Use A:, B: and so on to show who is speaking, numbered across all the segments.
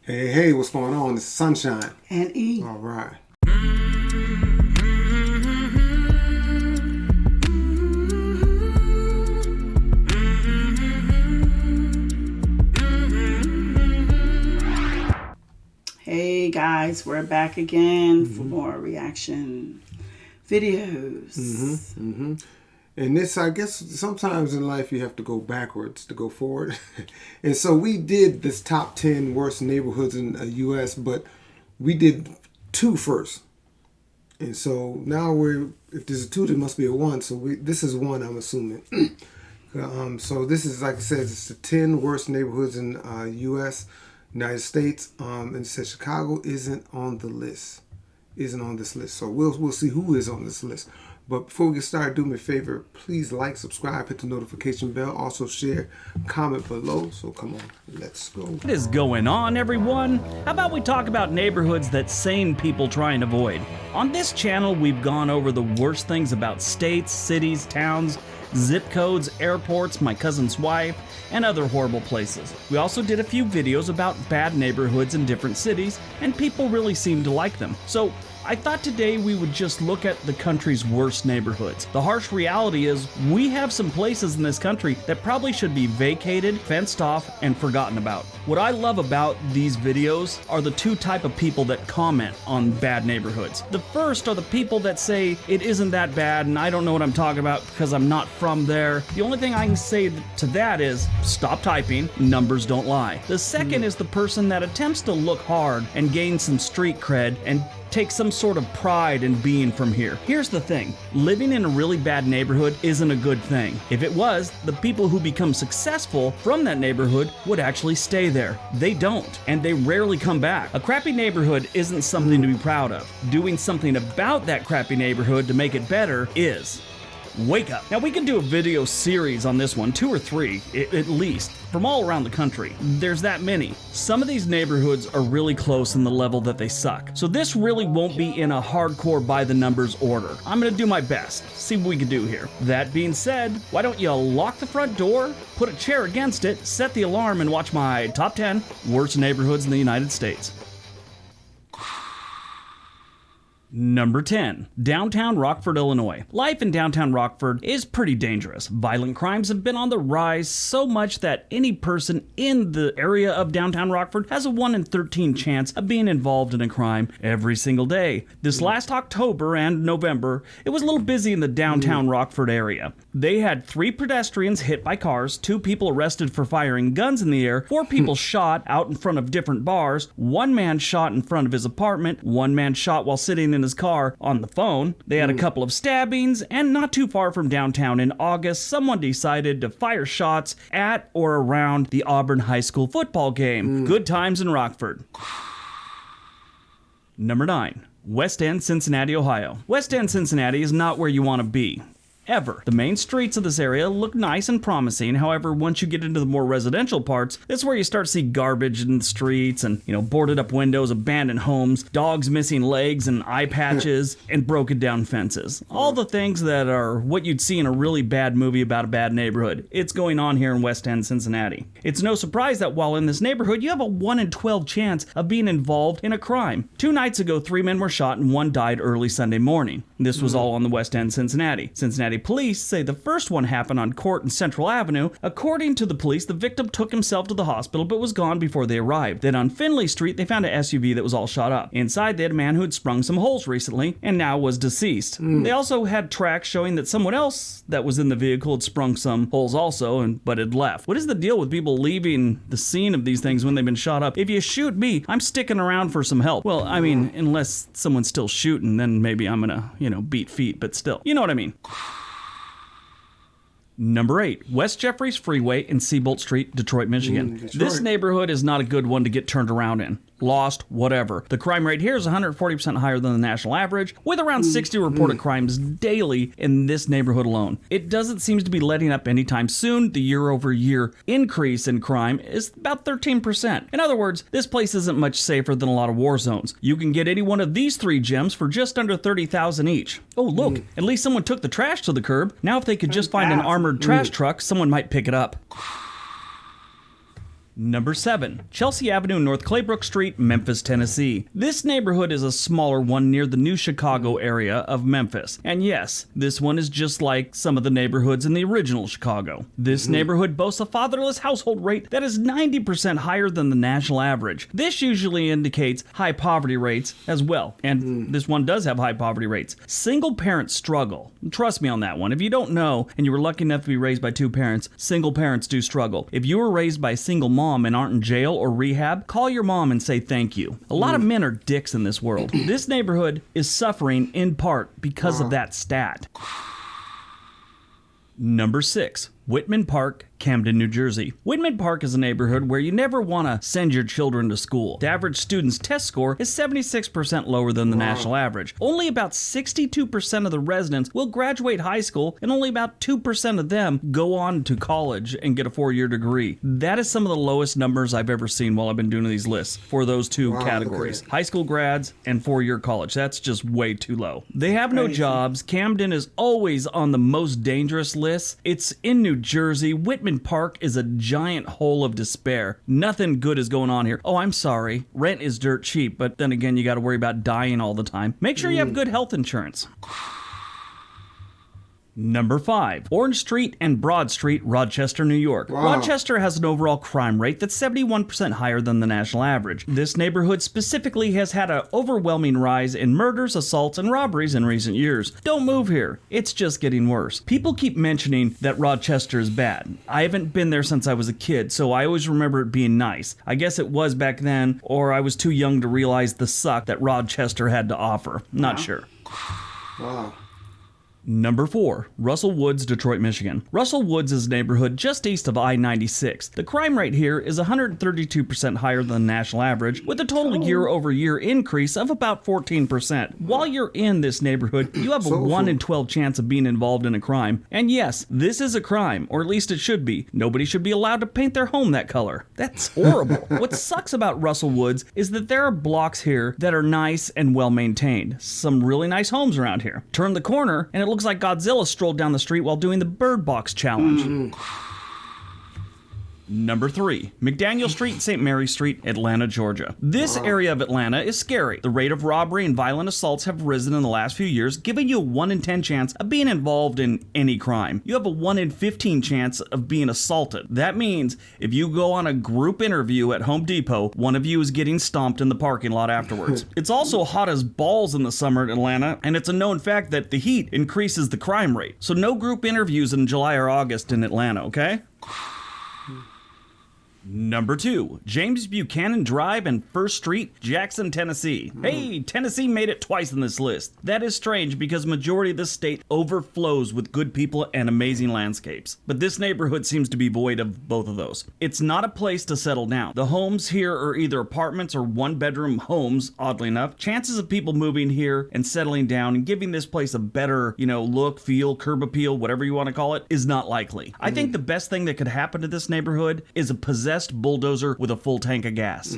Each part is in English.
A: Hey, hey, what's going on? It's Sunshine.
B: And E.
A: All right.
B: Hey guys, we're back again for more reaction videos.
A: And this, I guess, sometimes in life you have to go backwards to go forward. And so we did this top 10 worst neighborhoods in the U.S., but we did two first. And so now if there's a two, there must be a one. So this is one, I'm assuming. So this is, like I said, it's the 10 worst neighborhoods in U.S., United States. And it says Chicago isn't on the list. Isn't on this list. So we'll see who is on this list. But before we get started, do me a favor. Please like, subscribe, hit the notification bell. Also share, comment below. So come on, let's go.
C: What is going on, everyone? How about we talk about neighborhoods that sane people try and avoid? On this channel, we've gone over the worst things about states, cities, towns, zip codes, airports, my cousin's wife, and other horrible places. We also did a few videos about bad neighborhoods in different cities, and people really seemed to like them. So I thought today we would just look at the country's worst neighborhoods. The harsh reality is we have some places in this country that probably should be vacated, fenced off, and forgotten about. What I love about these videos are the two type of people that comment on bad neighborhoods. The first are the people that say it isn't that bad and I don't know what I'm talking about because I'm not from there. The only thing I can say to that is stop typing, numbers don't lie. The second is the person that attempts to look hard and gain some street cred and take some sort of pride in being from here. Here's the thing, living in a really bad neighborhood isn't a good thing. If it was, the people who become successful from that neighborhood would actually stay there. They don't, and they rarely come back. A crappy neighborhood isn't something to be proud of. Doing something about that crappy neighborhood to make it better is. Wake up. Now we can do a video series on this one, 2 or 3 at least, from all around the country. There's that many. Some of these neighborhoods are really close in the level that they suck. So this really won't be in a hardcore by the numbers order. I'm gonna do my best, see what we can do here. That being said, why don't you lock the front door, put a chair against it, set the alarm, and watch my top 10 worst neighborhoods in the United States. Number 10, downtown Rockford, Illinois. Life in downtown Rockford is pretty dangerous. Violent crimes have been on the rise so much that any person in the area of downtown Rockford has a 1 in 13 chance of being involved in a crime every single day. This last October and November, it was a little busy in the downtown Rockford area. They had 3 pedestrians hit by cars, 2 people arrested for firing guns in the air, 4 people shot out in front of different bars, 1 man shot in front of his apartment, 1 man shot while sitting in his car on the phone. They had a couple of stabbings, and not too far from downtown in August, someone decided to fire shots at or around the Auburn High School football game. Good times in Rockford. Number 9, West End, Cincinnati, Ohio. West End, Cincinnati is not where you want to be. Ever. The main streets of this area look nice and promising. However, once you get into the more residential parts, that's where you start to see garbage in the streets and, boarded up windows, abandoned homes, dogs missing legs and eye patches, and broken down fences. All the things that are what you'd see in a really bad movie about a bad neighborhood. It's going on here in West End, Cincinnati. It's no surprise that while in this neighborhood, you have a 1 in 12 chance of being involved in a crime. 2 nights ago, 3 men were shot and 1 died early Sunday morning. This was all on the West End, Cincinnati. Cincinnati police say the first one happened on Court and Central Avenue. According to the police, the victim took himself to the hospital but was gone before they arrived. Then on Finley Street, they found an SUV that was all shot up. Inside, they had a man who had sprung some holes recently and now was deceased. They also had tracks showing that someone else that was in the vehicle had sprung some holes also, but had left. What is the deal with people leaving the scene of these things when they've been shot up? If you shoot me, I'm sticking around for some help. Well, I mean, unless someone's still shooting, then maybe I'm gonna, beat feet, but still. You know what I mean. Number 8, West Jeffries Freeway in Seabolt Street, Detroit, Michigan. This neighborhood is not a good one to get turned around in. Lost, whatever. The crime rate here is 140% higher than the national average, with around 60 reported crimes daily in this neighborhood alone. It doesn't seem to be letting up anytime soon. The year-over-year increase in crime is about 13%. In other words, this place isn't much safer than a lot of war zones. You can get any one of these 3 gems for just under $30,000 each. Oh, look, at least someone took the trash to the curb. Now if they could just find an armored trash truck, someone might pick it up. Number 7. Chelsea Avenue, North Claybrook Street, Memphis, Tennessee. This neighborhood is a smaller one near the new Chicago area of Memphis. And yes, this one is just like some of the neighborhoods in the original Chicago. This neighborhood boasts a fatherless household rate that is 90% higher than the national average. This usually indicates high poverty rates as well. And this one does have high poverty rates. Single parents struggle. Trust me on that one. If you don't know, and you were lucky enough to be raised by 2 parents, single parents do struggle. If you were raised by a single mom and aren't in jail or rehab, call your mom and say thank you. A lot of men are dicks in this world. This neighborhood is suffering in part because of that stat. Number 6. Whitman Park, Camden, New Jersey. Whitman Park is a neighborhood where you never want to send your children to school. The average student's test score is 76% lower than the national average. Only about 62% of the residents will graduate high school, and only about 2% of them go on to college and get a 4-year degree. That is some of the lowest numbers I've ever seen while I've been doing these lists for those two categories. Okay. High school grads and 4-year college. That's just way too low. They have no jobs. Camden is always on the most dangerous lists. It's in New Jersey. Whitman Park is a giant hole of despair. Nothing good is going on here. Oh, I'm sorry. Rent is dirt cheap, but then again, you got to worry about dying all the time. Make sure you have good health insurance. Number 5. Orange Street and Broad Street, Rochester, New York. Rochester has an overall crime rate that's 71% higher than the national average. This neighborhood specifically has had an overwhelming rise in murders, assaults, and robberies in recent years. Don't move here. It's just getting worse. People keep mentioning that Rochester is bad. I haven't been there since I was a kid, so I always remember it being nice. I guess it was back then, or I was too young to realize the suck that Rochester had to offer. Not sure. Number 4. Russell Woods, Detroit, Michigan. Russell Woods is a neighborhood just east of I-96. The crime rate here is 132% higher than the national average, with a total year-over-year increase of about 14%. While you're in this neighborhood, you have a 1 in 12 chance of being involved in a crime. And yes, this is a crime, or at least it should be. Nobody should be allowed to paint their home that color. That's horrible. What sucks about Russell Woods is that there are blocks here that are nice and well-maintained. Some really nice homes around here. Turn the corner, and it looks like Godzilla strolled down the street while doing the Bird Box challenge. Number 3. Mcdaniel Street, St. Mary Street, Atlanta, Georgia. This area of Atlanta is scary. The rate of robbery and violent assaults have risen in the last few years, giving you a 1 in 10 chance of being involved in any crime. You have a 1 in 15 chance of being assaulted. That means if you go on a group interview at Home Depot, one of you is getting stomped in the parking lot afterwards. It's also hot as balls in the summer in Atlanta, and it's a known fact that the heat increases the crime rate. So no group interviews in July or August in Atlanta, okay? Number 2, James Buchanan Drive and First Street, Jackson, Tennessee. Hey, Tennessee made it twice in this list. That is strange because majority of this state overflows with good people and amazing landscapes. But this neighborhood seems to be void of both of those. It's not a place to settle down. The homes here are either apartments or 1-bedroom homes, oddly enough. Chances of people moving here and settling down and giving this place a better, look, feel, curb appeal, whatever you want to call it, is not likely. I think the best thing that could happen to this neighborhood is a possessed bulldozer with a full tank of gas.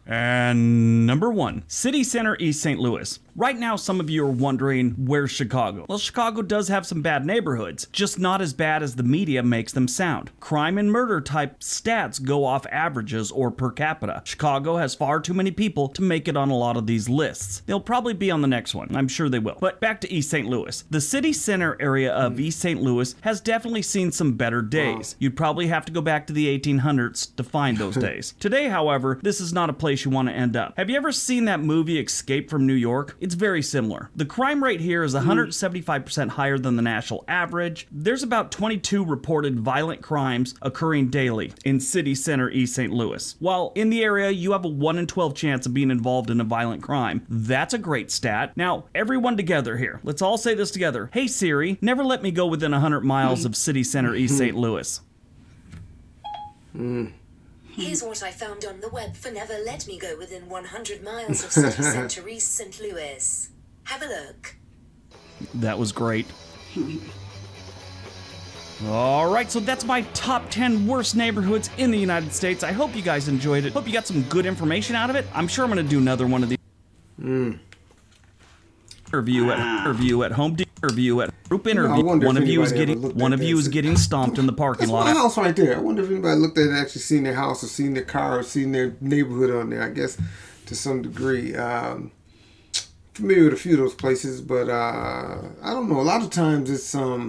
C: And number 1, City Center, East St. Louis. Right now, some of you are wondering, where's Chicago? Well, Chicago does have some bad neighborhoods, just not as bad as the media makes them sound. Crime and murder type stats go off averages or per capita. Chicago has far too many people to make it on a lot of these lists. They'll probably be on the next one. I'm sure they will. But back to East St. Louis. The city center area of East St. Louis has definitely seen some better days. You'd probably have to go back to the 1800s to find those days. Today, however, this is not a place you want to end up. Have you ever seen that movie Escape from New York? It's very similar. The crime rate here is 175% higher than the national average. There's about 22 reported violent crimes occurring daily in city center East St. Louis. While in the area, you have a 1 in 12 chance of being involved in a violent crime. That's a great stat. Now, everyone together here. Let's all say this together. Hey Siri, never let me go within 100 miles of city center East St. Louis.
D: Here's what I found on the web for never let me go within 100 miles of city center East St. Louis. Have a look.
C: That was great. All right, so that's my top 10 worst neighborhoods in the United States. I hope you guys enjoyed it. Hope you got some good information out of it. I'm sure I'm going to do another one of these. Review at Home Depot. interview at group
A: I
C: interview.
A: wonder
C: One
A: if
C: of you is
A: anybody ever
C: getting
A: looked
C: one
A: at
C: of you
A: that.
C: is getting stomped in the parking
A: That's
C: lot.
A: my house right there. I wonder if anybody looked at it and actually seen their house or seen their car or seen their neighborhood on there. I guess to some degree. Familiar with a few of those places, but I don't know. A lot of times it's just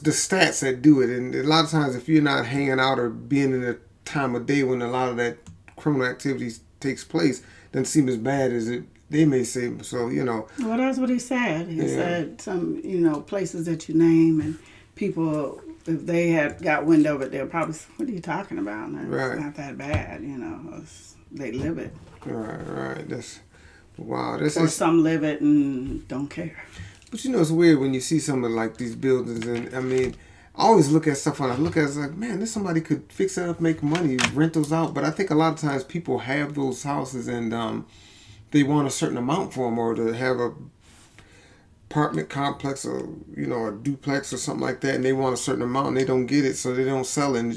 A: the stats that do it, and a lot of times if you're not hanging out or being in a time of day when a lot of that criminal activities takes place, doesn't seem as bad as they may say. So
B: Well, that's what he said. He
A: Yeah.
B: said some, places that you name and people, if they had got wind of it, they'll probably say, what are you talking about? And
A: Right.
B: It's not that bad, they live it.
A: right. That's wow. That's
B: Or
A: just,
B: some live it and don't care.
A: but it's weird when you see some of like these buildings, and I mean, I always look at stuff when I look at it, it's like, man, this somebody could fix that up, make money, rent those out. But I think a lot of times people have those houses and they want a certain amount for them, or to have a apartment complex or a duplex or something like that, and they want a certain amount and they don't get it, so they don't sell it, and it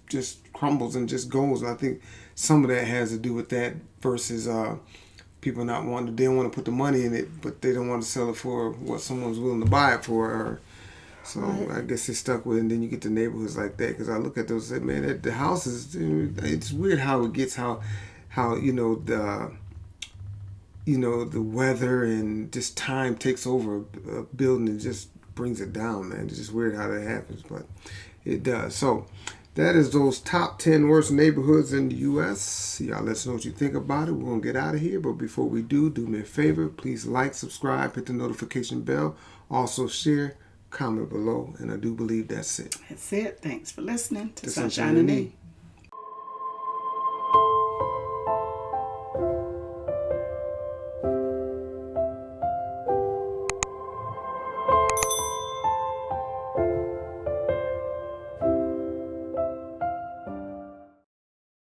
A: just crumbles and just goes. And I think some of that has to do with that versus people not wanting they don't want to put the money in it, but they don't want to sell it for what someone's willing to buy it for. So I guess they're stuck with it, and then you get the neighborhoods like that. Because I look at those and say, man, the houses, it's weird how it gets, how the weather and just time takes over a building and just brings it down, man. It's just weird how that happens, but it does. So that is those top 10 worst neighborhoods in the U.S. Y'all let us know what you think about it. We're going to get out of here, but before we do me a favor. Please like, subscribe, hit the notification bell. Also share, comment below, and I do believe that's it.
B: That's it. Thanks for listening to
A: To
B: Sunshine and
A: Sunshine and
B: E.